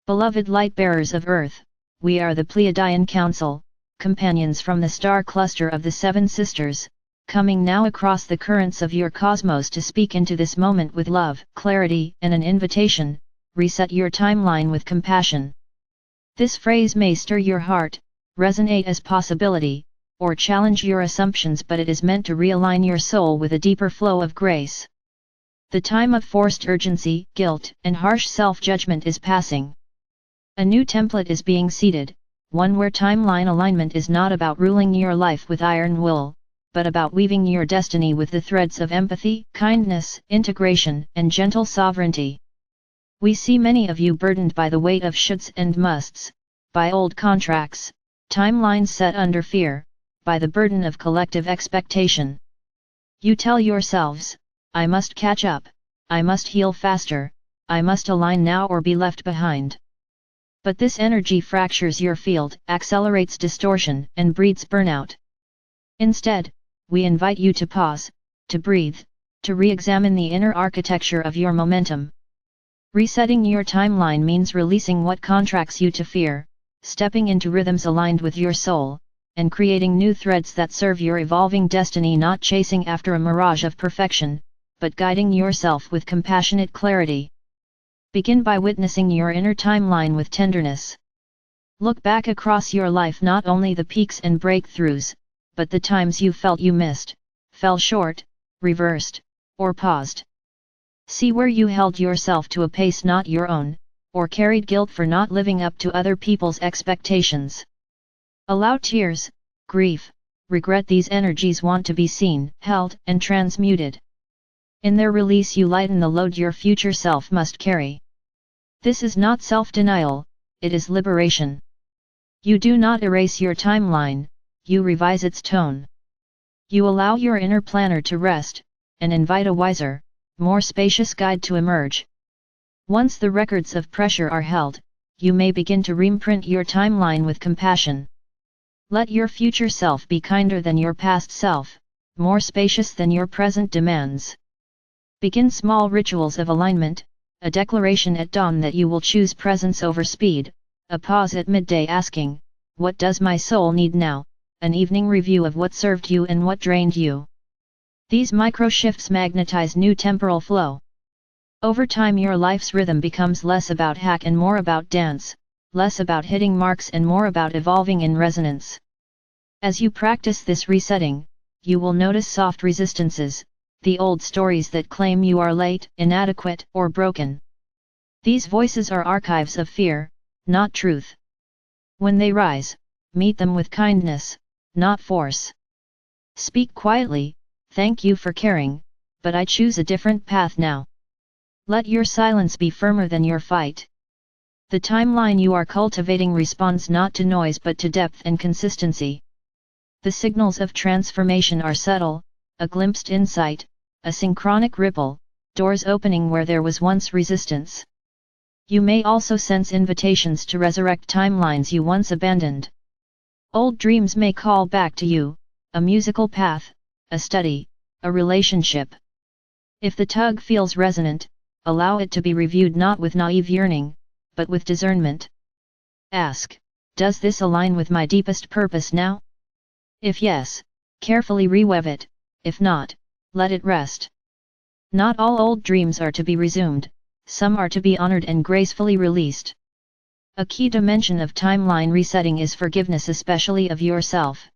Beloved light-bearers of Earth, we are the Pleiadian Council, companions from the star cluster of the Seven Sisters, coming now across the currents of your cosmos to speak into this moment with love, clarity, and an invitation. Reset your timeline with compassion. This phrase may stir your heart, resonate as possibility, or challenge your assumptions, but it is meant to realign your soul with a deeper flow of grace. The time of forced urgency, guilt, and harsh self-judgment is passing. A new template is being seeded, one where timeline alignment is not about ruling your life with iron will, but about weaving your destiny with the threads of empathy, kindness, integration, and gentle sovereignty. We see many of you burdened by the weight of shoulds and musts, by old contracts, timelines set under fear, by the burden of collective expectation. You tell yourselves, I must catch up, I must heal faster, I must align now or be left behind. But this energy fractures your field, accelerates distortion, and breeds burnout. Instead, we invite you to pause, to breathe, to re-examine the inner architecture of your momentum. Resetting your timeline means releasing what contracts you to fear, stepping into rhythms aligned with your soul, and creating new threads that serve your evolving destiny, not chasing after a mirage of perfection, but guiding yourself with compassionate clarity. Begin by witnessing your inner timeline with tenderness. Look back across your life, not only the peaks and breakthroughs, but the times you felt you missed, fell short, reversed, or paused. See where you held yourself to a pace not your own, or carried guilt for not living up to other people's expectations. Allow tears, grief, regret, these energies want to be seen, held, and transmuted. In their release you lighten the load your future self must carry. This is not self-denial, it is liberation. You do not erase your timeline, you revise its tone. You allow your inner planner to rest, and invite a wiser, more spacious guide to emerge. Once the records of pressure are held, you may begin to reimprint your timeline with compassion. Let your future self be kinder than your past self, more spacious than your present demands. Begin small rituals of alignment, a declaration at dawn that you will choose presence over speed, a pause at midday asking, what does my soul need now, an evening review of what served you and what drained you. These micro-shifts magnetize new temporal flow. Over time your life's rhythm becomes less about hack and more about dance, less about hitting marks and more about evolving in resonance. As you practice this resetting, you will notice soft resistances, the old stories that claim you are late, inadequate, or broken. These voices are archives of fear, not truth. When they rise, meet them with kindness, not force. Speak quietly, thank you for caring, but I choose a different path now. Let your silence be firmer than your fight. The timeline you are cultivating responds not to noise but to depth and consistency. The signals of transformation are subtle, a glimpsed insight, a synchronic ripple, doors opening where there was once resistance. You may also sense invitations to resurrect timelines you once abandoned. Old dreams may call back to you, a musical path, a study, a relationship. If the tug feels resonant, allow it to be reviewed not with naive yearning, but with discernment. Ask, does this align with my deepest purpose now? If yes, carefully reweave it, if not, let it rest. Not all old dreams are to be resumed, some are to be honored and gracefully released. A key dimension of timeline resetting is forgiveness, especially of yourself.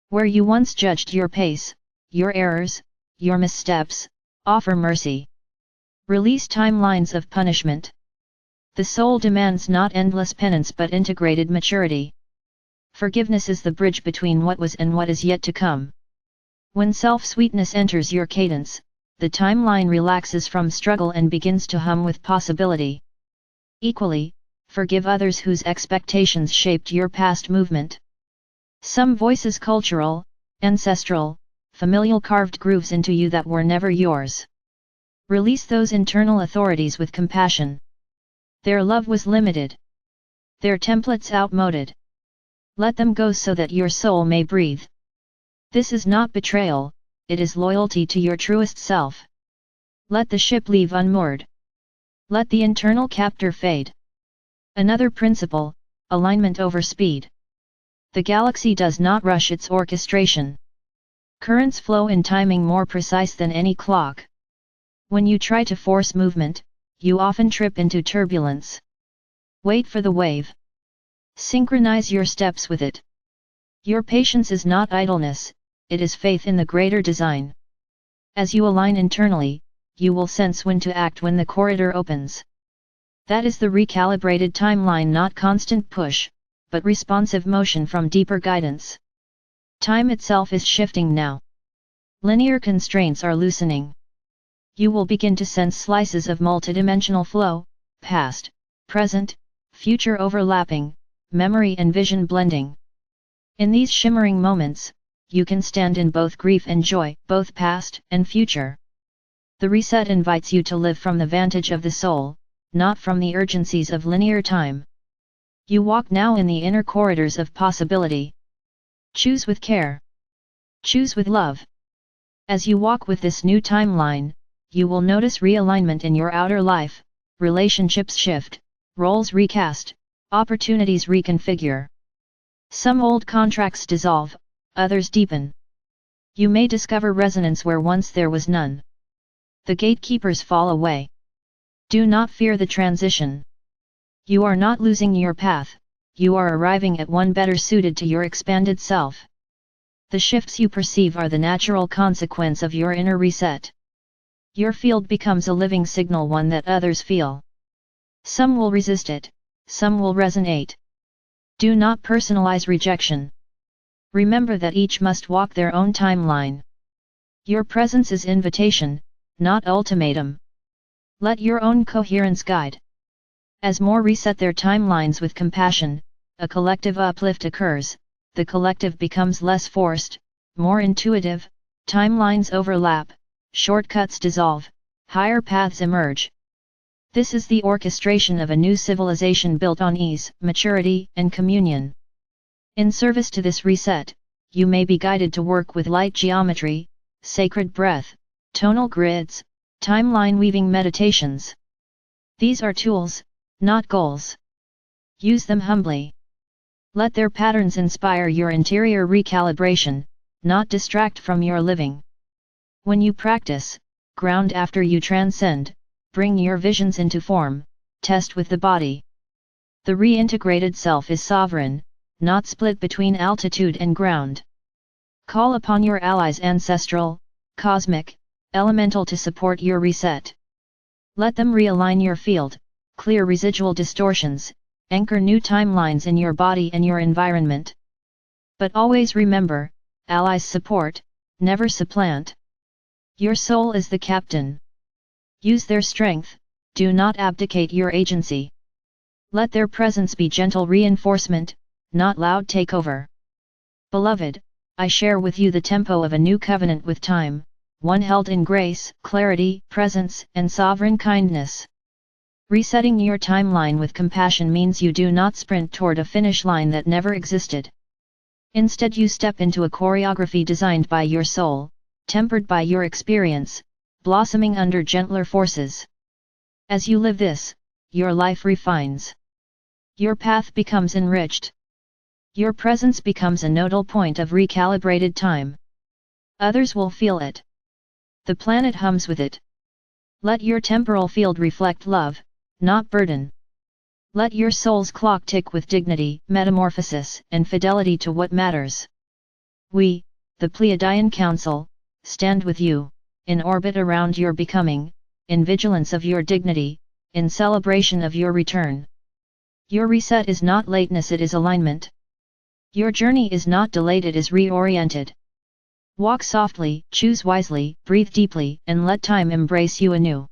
Where you once judged your pace, your errors, your missteps, offer mercy. Release timelines of punishment. The soul demands not endless penance but integrated maturity. Forgiveness is the bridge between what was and what is yet to come. When self-sweetness enters your cadence, the timeline relaxes from struggle and begins to hum with possibility. Equally, forgive others whose expectations shaped your past movement. Some voices cultural, ancestral, familial carved grooves into you that were never yours. Release those internal authorities with compassion. Their love was limited. Their templates outmoded. Let them go so that your soul may breathe. This is not betrayal, it is loyalty to your truest self. Let the ship leave unmoored. Let the internal captor fade. Another principle, alignment over speed. The galaxy does not rush its orchestration. Currents flow in timing more precise than any clock. When you try to force movement, you often trip into turbulence. Wait for the wave. Synchronize your steps with it. Your patience is not idleness, it is faith in the greater design. As you align internally, you will sense when to act when the corridor opens. That is the recalibrated timeline, not constant push, but responsive motion from deeper guidance. Time itself is shifting now. Linear constraints are loosening. You will begin to sense slices of multidimensional flow, past, present, future overlapping, memory and vision blending. In these shimmering moments, you can stand in both grief and joy, both past and future. The reset invites you to live from the vantage of the soul, not from the urgencies of linear time. You walk now in the inner corridors of possibility. Choose with care. Choose with love. As you walk with this new timeline, you will notice realignment in your outer life, relationships shift, roles recast, opportunities reconfigure. Some old contracts dissolve, others deepen. You may discover resonance where once there was none. The gatekeepers fall away. Do not fear the transition. You are not losing your path, you are arriving at one better suited to your expanded self. The shifts you perceive are the natural consequence of your inner reset. Your field becomes a living signal, one that others feel. Some will resist it, some will resonate. Do not personalize rejection. Remember that each must walk their own timeline. Your presence is invitation, not ultimatum. Let your own coherence guide. As more reset their timelines with compassion, a collective uplift occurs, the collective becomes less forced, more intuitive, timelines overlap, shortcuts dissolve, higher paths emerge. This is the orchestration of a new civilization built on ease, maturity, and communion. In service to this reset, you may be guided to work with light geometry, sacred breath, tonal grids, timeline weaving meditations. These are tools, not goals. Use them humbly. Let their patterns inspire your interior recalibration, not distract from your living. When you practice, ground after you transcend, bring your visions into form, test with the body. The reintegrated self is sovereign, not split between altitude and ground. Call upon your allies, ancestral, cosmic, elemental, to support your reset. Let them realign your field, clear residual distortions, anchor new timelines in your body and your environment. But always remember, allies support, never supplant. Your soul is the captain. Use their strength, do not abdicate your agency. Let their presence be gentle reinforcement, not loud takeover. Beloved, I share with you the tempo of a new covenant with time, one held in grace, clarity, presence, and sovereign kindness. Resetting your timeline with compassion means you do not sprint toward a finish line that never existed. Instead, you step into a choreography designed by your soul, tempered by your experience, blossoming under gentler forces. As you live this, your life refines. Your path becomes enriched. Your presence becomes a nodal point of recalibrated time. Others will feel it. The planet hums with it. Let your temporal field reflect love, not burden. Let your soul's clock tick with dignity, metamorphosis, and fidelity to what matters. We, the Pleiadian Council, stand with you, in orbit around your becoming, in vigilance of your dignity, in celebration of your return. Your reset is not lateness, it is alignment. Your journey is not delayed, it is reoriented. Walk softly, choose wisely, breathe deeply, and let time embrace you anew.